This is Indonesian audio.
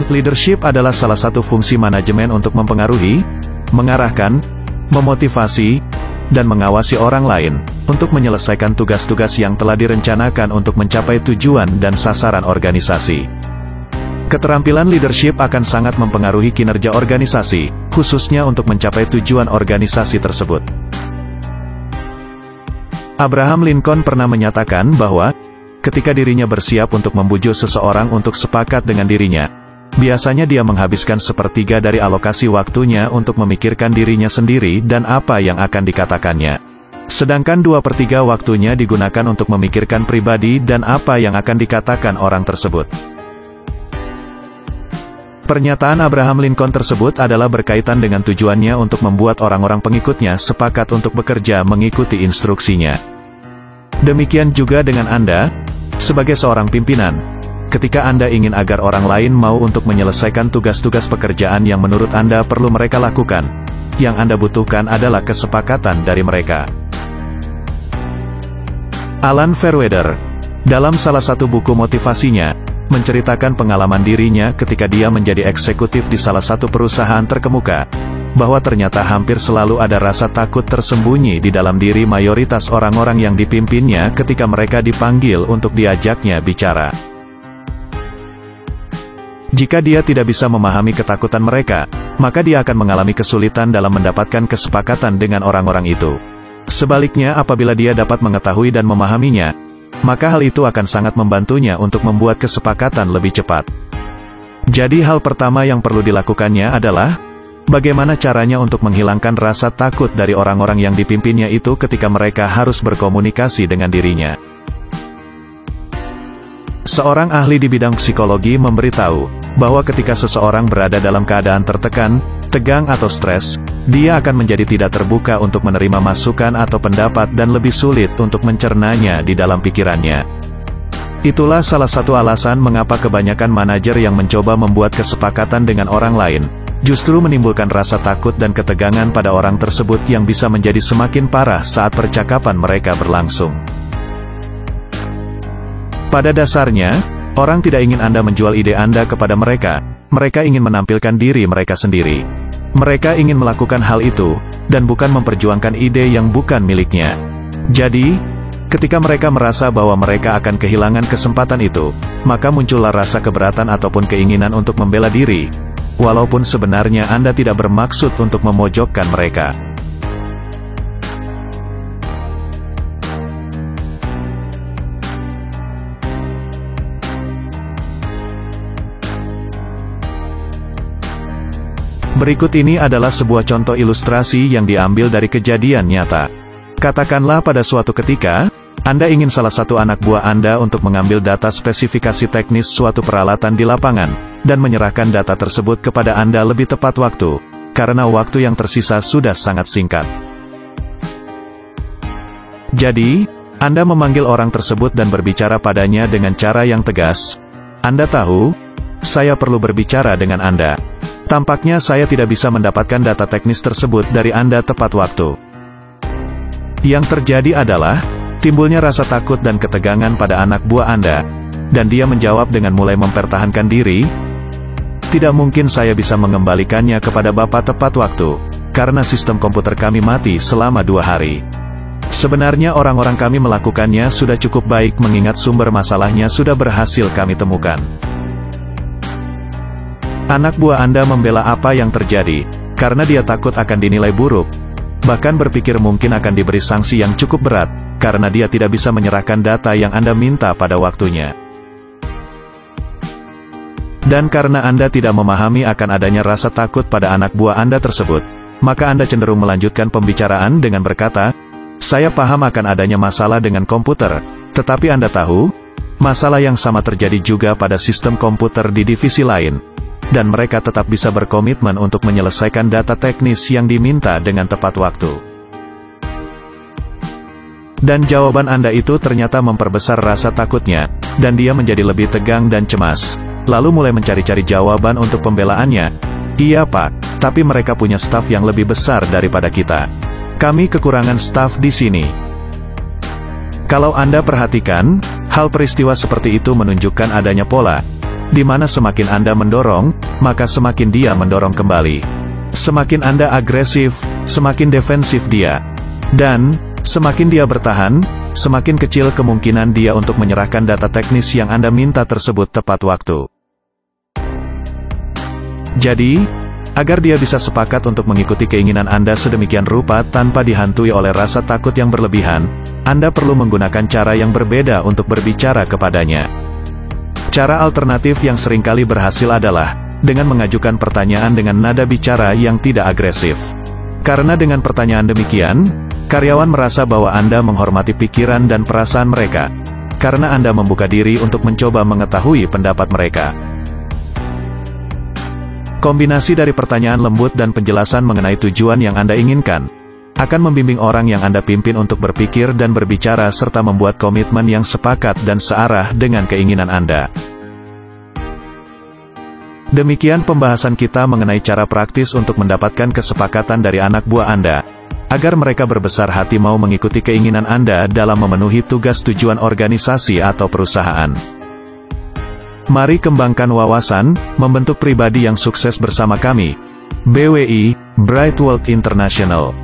Leadership adalah salah satu fungsi manajemen untuk mempengaruhi, mengarahkan, memotivasi, dan mengawasi orang lain, untuk menyelesaikan tugas-tugas yang telah direncanakan untuk mencapai tujuan dan sasaran organisasi. Keterampilan leadership akan sangat mempengaruhi kinerja organisasi, khususnya untuk mencapai tujuan organisasi tersebut. Abraham Lincoln pernah menyatakan bahwa, ketika dirinya bersiap untuk membujuk seseorang untuk sepakat dengan dirinya, biasanya dia menghabiskan sepertiga dari alokasi waktunya untuk memikirkan dirinya sendiri dan apa yang akan dikatakannya. Sedangkan 2/3 waktunya digunakan untuk memikirkan pribadi dan apa yang akan dikatakan orang tersebut. Pernyataan Abraham Lincoln tersebut adalah berkaitan dengan tujuannya untuk membuat orang-orang pengikutnya sepakat untuk bekerja mengikuti instruksinya. Demikian juga dengan Anda, sebagai seorang pimpinan. Ketika Anda ingin agar orang lain mau untuk menyelesaikan tugas-tugas pekerjaan yang menurut Anda perlu mereka lakukan, yang Anda butuhkan adalah kesepakatan dari mereka. Alan Fairweather, dalam salah satu buku motivasinya, menceritakan pengalaman dirinya ketika dia menjadi eksekutif di salah satu perusahaan terkemuka, bahwa ternyata hampir selalu ada rasa takut tersembunyi di dalam diri mayoritas orang-orang yang dipimpinnya ketika mereka dipanggil untuk diajaknya bicara. Jika dia tidak bisa memahami ketakutan mereka, maka dia akan mengalami kesulitan dalam mendapatkan kesepakatan dengan orang-orang itu. Sebaliknya, apabila dia dapat mengetahui dan memahaminya, maka hal itu akan sangat membantunya untuk membuat kesepakatan lebih cepat. Jadi hal pertama yang perlu dilakukannya adalah, bagaimana caranya untuk menghilangkan rasa takut dari orang-orang yang dipimpinnya itu ketika mereka harus berkomunikasi dengan dirinya. Seorang ahli di bidang psikologi memberitahu, bahwa ketika seseorang berada dalam keadaan tertekan, tegang atau stres, dia akan menjadi tidak terbuka untuk menerima masukan atau pendapat dan lebih sulit untuk mencernanya di dalam pikirannya. Itulah salah satu alasan mengapa kebanyakan manajer yang mencoba membuat kesepakatan dengan orang lain, justru menimbulkan rasa takut dan ketegangan pada orang tersebut yang bisa menjadi semakin parah saat percakapan mereka berlangsung. Pada dasarnya, orang tidak ingin Anda menjual ide Anda kepada mereka. Mereka ingin menampilkan diri mereka sendiri. Mereka ingin melakukan hal itu, dan bukan memperjuangkan ide yang bukan miliknya. Jadi, ketika mereka merasa bahwa mereka akan kehilangan kesempatan itu, maka muncullah rasa keberatan ataupun keinginan untuk membela diri, walaupun sebenarnya Anda tidak bermaksud untuk memojokkan mereka. Berikut ini adalah sebuah contoh ilustrasi yang diambil dari kejadian nyata. Katakanlah pada suatu ketika, Anda ingin salah satu anak buah Anda untuk mengambil data spesifikasi teknis suatu peralatan di lapangan, dan menyerahkan data tersebut kepada Anda lebih tepat waktu, karena waktu yang tersisa sudah sangat singkat. Jadi, Anda memanggil orang tersebut dan berbicara padanya dengan cara yang tegas. Anda tahu, saya perlu berbicara dengan Anda. Tampaknya saya tidak bisa mendapatkan data teknis tersebut dari Anda tepat waktu. Yang terjadi adalah, timbulnya rasa takut dan ketegangan pada anak buah Anda, dan dia menjawab dengan mulai mempertahankan diri, "Tidak mungkin saya bisa mengembalikannya kepada Bapak tepat waktu, karena sistem komputer kami mati selama 2 hari. Sebenarnya orang-orang kami melakukannya sudah cukup baik mengingat sumber masalahnya sudah berhasil kami temukan." Anak buah Anda membela apa yang terjadi, karena dia takut akan dinilai buruk, bahkan berpikir mungkin akan diberi sanksi yang cukup berat, karena dia tidak bisa menyerahkan data yang Anda minta pada waktunya. Dan karena Anda tidak memahami akan adanya rasa takut pada anak buah Anda tersebut, maka Anda cenderung melanjutkan pembicaraan dengan berkata, "Saya paham akan adanya masalah dengan komputer, tetapi Anda tahu, masalah yang sama terjadi juga pada sistem komputer di divisi lain. Dan mereka tetap bisa berkomitmen untuk menyelesaikan data teknis yang diminta dengan tepat waktu." Dan jawaban Anda itu ternyata memperbesar rasa takutnya, dan dia menjadi lebih tegang dan cemas, lalu mulai mencari-cari jawaban untuk pembelaannya. "Iya Pak, tapi mereka punya staf yang lebih besar daripada kita. Kami kekurangan staf di sini." Kalau Anda perhatikan, hal peristiwa seperti itu menunjukkan adanya pola, di mana semakin Anda mendorong, maka semakin dia mendorong kembali. Semakin Anda agresif, semakin defensif dia. Dan, semakin dia bertahan, semakin kecil kemungkinan dia untuk menyerahkan data teknis yang Anda minta tersebut tepat waktu. Jadi, agar dia bisa sepakat untuk mengikuti keinginan Anda sedemikian rupa tanpa dihantui oleh rasa takut yang berlebihan, Anda perlu menggunakan cara yang berbeda untuk berbicara kepadanya. Cara alternatif yang seringkali berhasil adalah dengan mengajukan pertanyaan dengan nada bicara yang tidak agresif. Karena dengan pertanyaan demikian, karyawan merasa bahwa Anda menghormati pikiran dan perasaan mereka. Karena Anda membuka diri untuk mencoba mengetahui pendapat mereka. Kombinasi dari pertanyaan lembut dan penjelasan mengenai tujuan yang Anda inginkan akan membimbing orang yang Anda pimpin untuk berpikir dan berbicara serta membuat komitmen yang sepakat dan searah dengan keinginan Anda. Demikian pembahasan kita mengenai cara praktis untuk mendapatkan kesepakatan dari anak buah Anda, agar mereka berbesar hati mau mengikuti keinginan Anda dalam memenuhi tugas tujuan organisasi atau perusahaan. Mari kembangkan wawasan, membentuk pribadi yang sukses bersama kami. BWI, Bright World International.